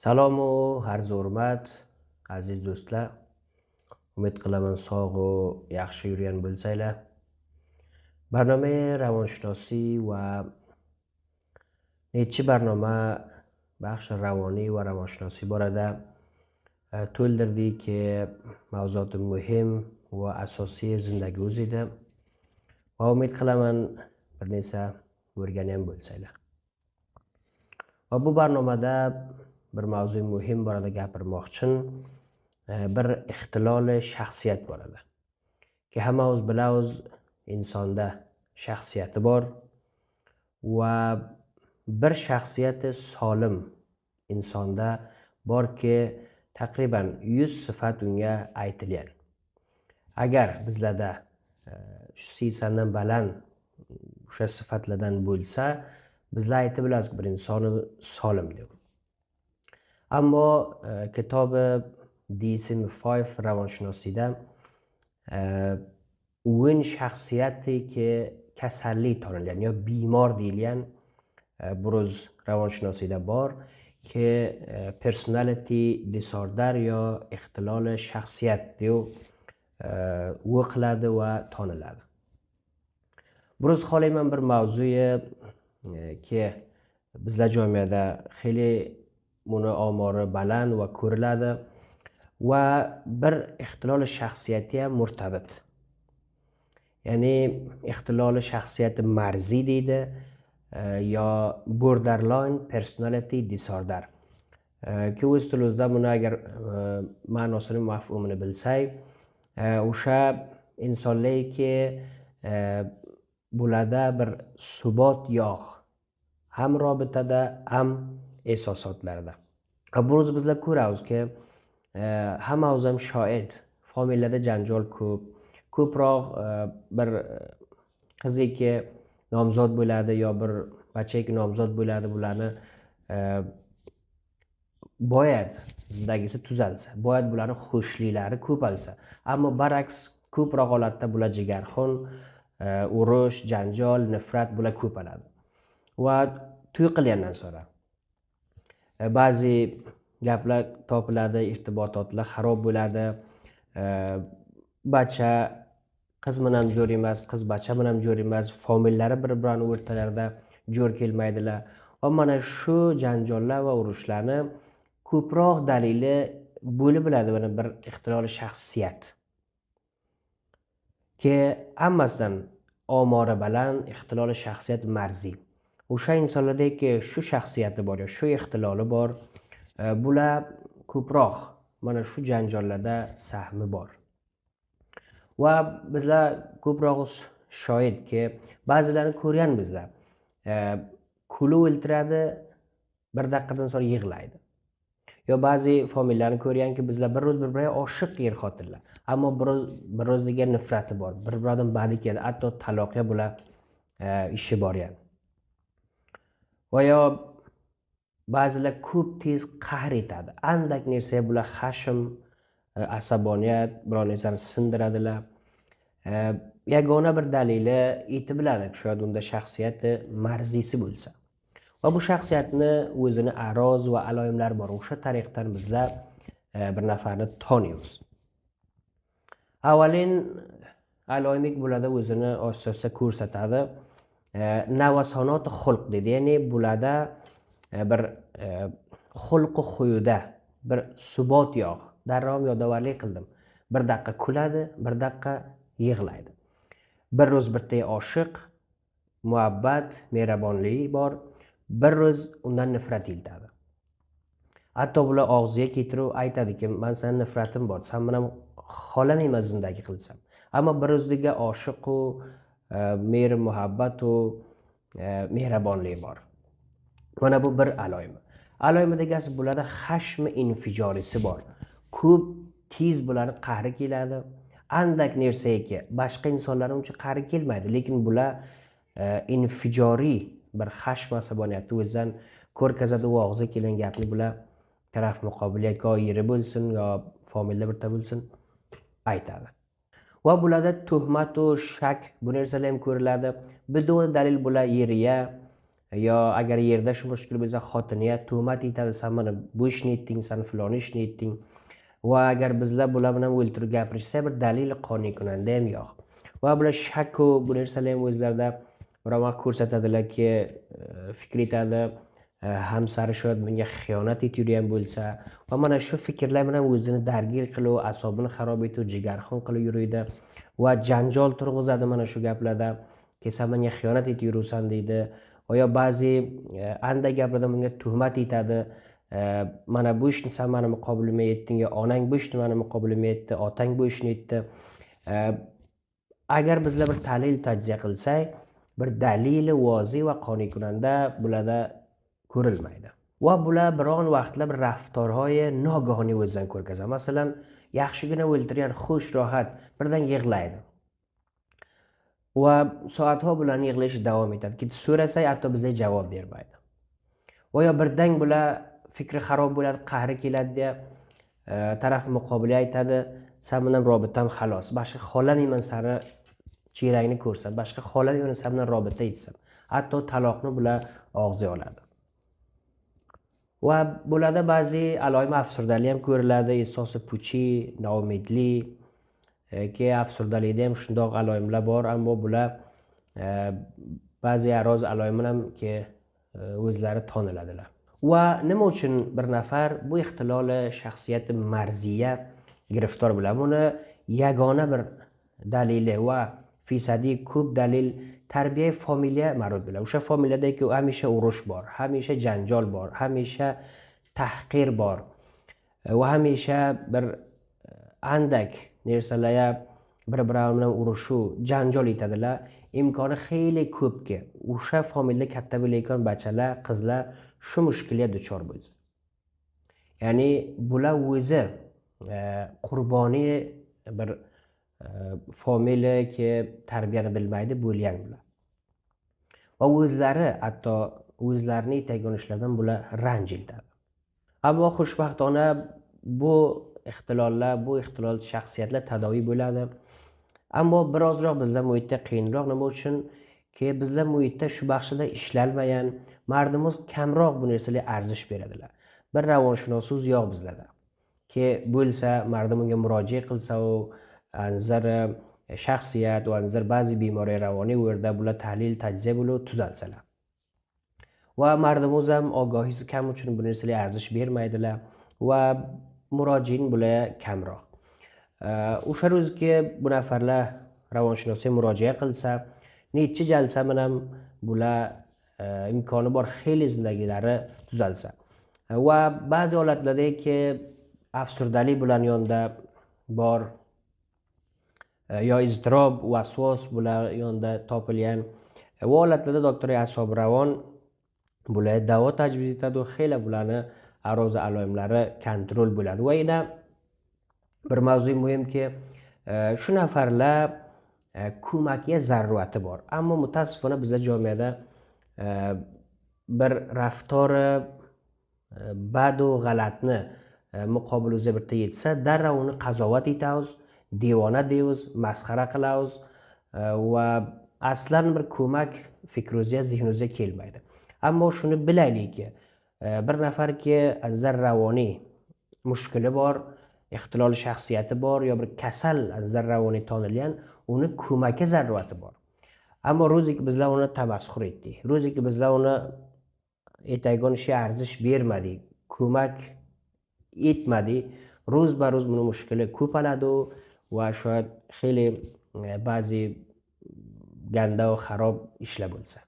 Salomu, arz hurmat, aziz do'stlar. Umid qilaman sog' yaxshi yurgan bo'lsanglar. Barnoma ravonshunoslik va necha barnoma baxsh ravoniy va ravonshunoslik borada to'ldirdik mavzuoti muhim va asosiy zindagi o'z edi. Va umid qilaman bir narsa o'rgangan ham bo'lsanglar. Va bu barnomada bir mavzu muhim borada gapirmoqchin. Bir ixtiloli shaxsiyat boradi. Ki hammamiz bilamiz, insonda shaxsiyati bor va bir shaxsiyati solim insonda borki, taqriban 100 sifat unga aytilgan. Agar bizlarda 80 dan baland o'sha sifatlardan bo'lsa, bizlar aytib bilamiz bir insoni solim deb. Ammo kitobi DSM-5 ravonshunoslikda o'yin shaxsiyati ki kasallik tonilgan yo bemor deyilgan buruz ravonshunoslikda bor ki personality disorder yo ixtiloli shaxsiyat deb o'qiladi va toniladi. Buruz xohlayman bir mavzuga ki bizlar jamiyatda xeyli buni omori baland va ko'riladi va bir ixtiloli shaxsiyati ham murtabit. Ya'ni ixtiloli shaxsiyati marziy deydi yo borderline personality disorder. Ki o'z tilimizda buni agar ma'nosini, mafhumini bilsak, o'sha insonlarki bularda bir subot yo'q. Ham robitada, ham esosotlarda. Buruz bizlar ko'ramizki, hammamiz ham shoid. Familiyada janjal ko'proq bir qiziki nomzod bo'ladi yo bir bachaki nomzod bo'ladi, bularni boyad zindagisi tuzalsa, boyad bularni xushliklari ko'palsa. Ammo baraks ko'proq holatda bular jigarxon, urush, janjal, nifrat bular ko'paladi. Va to'y qilgandan so'ra ba'zi gaplar topiladi, irtibototlar xarob bo'ladi. Bacha qiz bilan jo'r emas, qiz bacha bilan jo'r emas, famillari bir-birini o'rtalarida jo'r kelmaydilar. Va mana shu janjallar va urushlarni ko'proq dalili bo'lib biladi buni bir ixtiloli shaxsiyat. Ki hammasidan omori baland ixtiloli shaxsiyat marziy. O'sha insonlardagi shu shaxsiyati bor, shu ixtiloli bor, bular ko'proq mana shu janjallarda sahmi bor. Va bizlar ko'proq shoidki, ba'zilarini ko'rgan bizlar. Kulib o'ltiradi, bir daqiqadan so'ng yig'laydi. Yo ba'zi familiyalarni ko'rganki, bizlar bir ro'z bir-biriga oshiq er-xotinlar. Ammo bir ro'ziga nifrati bor, bir-biridan badi keladi, hatto taloqqa bular ishi bor yani. Va yo ba'zilar ko'p tez qahr etadi. Andak narsaga bular xashim, asaboniyat, biror narsani sindiradilar. Yagona bir dalili aytib biladi, shoyad unda shaxsiyati marzisi bo'lsa. Va bu shaxsiyatni o'zini aroz va aloyimlari bor. O'sha tariqdan bizlar bir nafarni taniymiz. Avvalin aloymik bo'ladi, o'zini osta-osta ko'rsatadi. Navasonot xulq deydi. Ya'ni bularda bir xulqi xo'yida bir subot yo'q. Darrov yo'davarlik qildim. Bir daqiqa kuladi, bir daqiqa yig'laydi. Bir ro'z birtaga oshiq, muhabbat, mehribonlik bor. Bir ro'z undan nifrat yiltadi. Hatto bular og'ziga keltirib aytadiki, men sendan nifratim bor, sen bilan xohlamayman zindagi qilsam. Ammo bir o'zliga oshiq u mehr muhabbat u mehribonlik bor. Mana bu bir aloyimi. Aloyimi degasi bularda xashmi infijorisi bor. Ko'p tez bularning qahri keladi. Andak narsaki boshqa insonlarning uncha qahri kelmaydi, lekin bular infijoriy bir xashm asaboniyati o'zidan ko'rkazadi va og'ziga kelgan gapni bular taraf muqobilga yeri bo'lsin yo familiya birta bo'lsin aytadi. Va bularda tuhmat va shak bu narsalar ham ko'riladi. Bidon dalil bular yeriya yo agar yerda shu mushkul bo'lsa xotiniga tuhmat etadi, sen mana bu ishni etding, sen falon ishni etding. Va agar bizlar bular bilan o'ltirib gapirishsa bir dalil qonuniy kunanda ham yo'q. Va bular shakku bu narsalar ham o'zlarida biror vaqt ko'rsatadilarki, fikr etadi, hamsari shoyad bunga xiyonat etib yurgan bo'lsa va mana shu fikrlar bilan o'zini dargir qilib, asabini xarob etib, jigarxon qilib yuradi va janjal turg'izadi mana shu gaplarda. Sen menga xiyonat etib yuribsan deydi. Yo ba'zi anday gaplarda bunga tuhmat etadi. Mana bu ishni sen meni muqobilimga etding, yo onang bu ishni meni muqobilimga etdi, otang bu ishni etdi. Agar bizlar bir tahlil tajziya qilsak, bir dalili voziy va qonuniy kunanda bularda ko'rilmaydi. Va bular biron vaqtlar bir raftorhoy nogahoniy o'zidan ko'rgazadi. Masalan, yaxshigina o'ltirgan, xush, rohat birdan yig'laydi. Va soatlar bilan yig'lash davom etadi. Keyin so'rasak, hatto bizga javob bermaydi. Va yo birdan bular fikri xarob bo'ladi, qahri keladi, taraf muqobili aytadi, sen bilan robitam xalos. Boshqa xohlamayman seni chehrangni ko'rsam, boshqa xohlamayman sen bilan robita etsam. Hatto taloqni bular og'ziga oladi. Va bularda ba'zi aloyim afsurdalik ham ko'riladi, esosi puchi, noumidlik, ki afsurdalikda ham shundoq aloyimlar bor, ammo bular ba'zi aroz aloyimlar ham ki o'zlari toniladilar. Va nima uchun bir nafar bu ixtiloli shaxsiyati marziya giriftor bo'ladi? Buni yagona bir dalili va fisadiy ko'p dalil tarbiya familiya marud bo'ladi. O'sha familiyadagi hamisha urush bor, hamisha janjal bor, hamisha tahqir bor va hamisha bir andak narsalar bir-biri bilan urushuv, janjal etadilar. Imkoni xeyli ko'pki o'sha familiyada katta bo'layotgan bachalar, qizlar shu mushkulga duchor bo'lsa. Ya'ni bular o'zi qurboni bir familiyaki tarbiyani bilmaydi bo'lgan bular. Va o'zlari hatto o'zlarini yetagan ishlardan bular ranjiladi. Ammo xushbaxtona bu ixtilollar, bu ixtilol shaxsiyatlar tadaviy bo'ladi. Ammo birozroq bizlar muhitda qiyinroq. Nima uchun? Ki bizlar muhitda shu baxshida ishlalmagan, mardimiz kamroq bu narsalarga arzish beradilar. Bir ravonshunosingiz yo'q bizlarda. Ki bo'lsa, mardim unga murojaat qilsa, u anzar shaxsiyat va anzar ba'zi bemoriy ravoniy o'rda bular tahlil tajziya bo'lib tuzalsalar. Va mardimiz ham ogohisi kam uchun bu narsalarga arzish bermaydilar va murojaat bular kamroq. O'sha ro'zki bu nafarlar ravonshunosga murojaat qilsa, necha jalsa bilan bular imkoni bor xeyli zindagilari tuzalsa. Va ba'zi holatlardaki afsurdalik bilan yonda bor yo iztirob, vasvos bular yonda topilgan. Va holatlarda doktor asob ravon bular davo tajviz etadi va xeyli bularni arozi aloyimlari kontrol bo'ladi. Va yana bir mavzu muhimki, shu nafarlar ko'makga zarurati bor. Ammo mutassifona bizlar jamiyatda bir raftori bad va g'alatni muqobil o'zi birta yetsa, darrov uni qazovat etamiz, devona deymiz, masxara qilamiz va aslan bir ko'mak fikrimizga, zehnimizga kelmaydi. Ammo shuni bilaylikki, bir nafarki zarravoniy mushkuli bor, ixtiloli shaxsiyati bor yo bir kasal zarravoniy tonilgan, uni ko'makka zarurati bor. Ammo ro'ziki bizlar uni tamasxur etdik. Ro'ziki bizlar uni etagon ishga arzish bermadik, ko'mak etmadik. Ro'z-baro'z buni mushkuli ko'paladi va shoyad xeyli ba'zi ganda va xarob ishlar bo'lsa.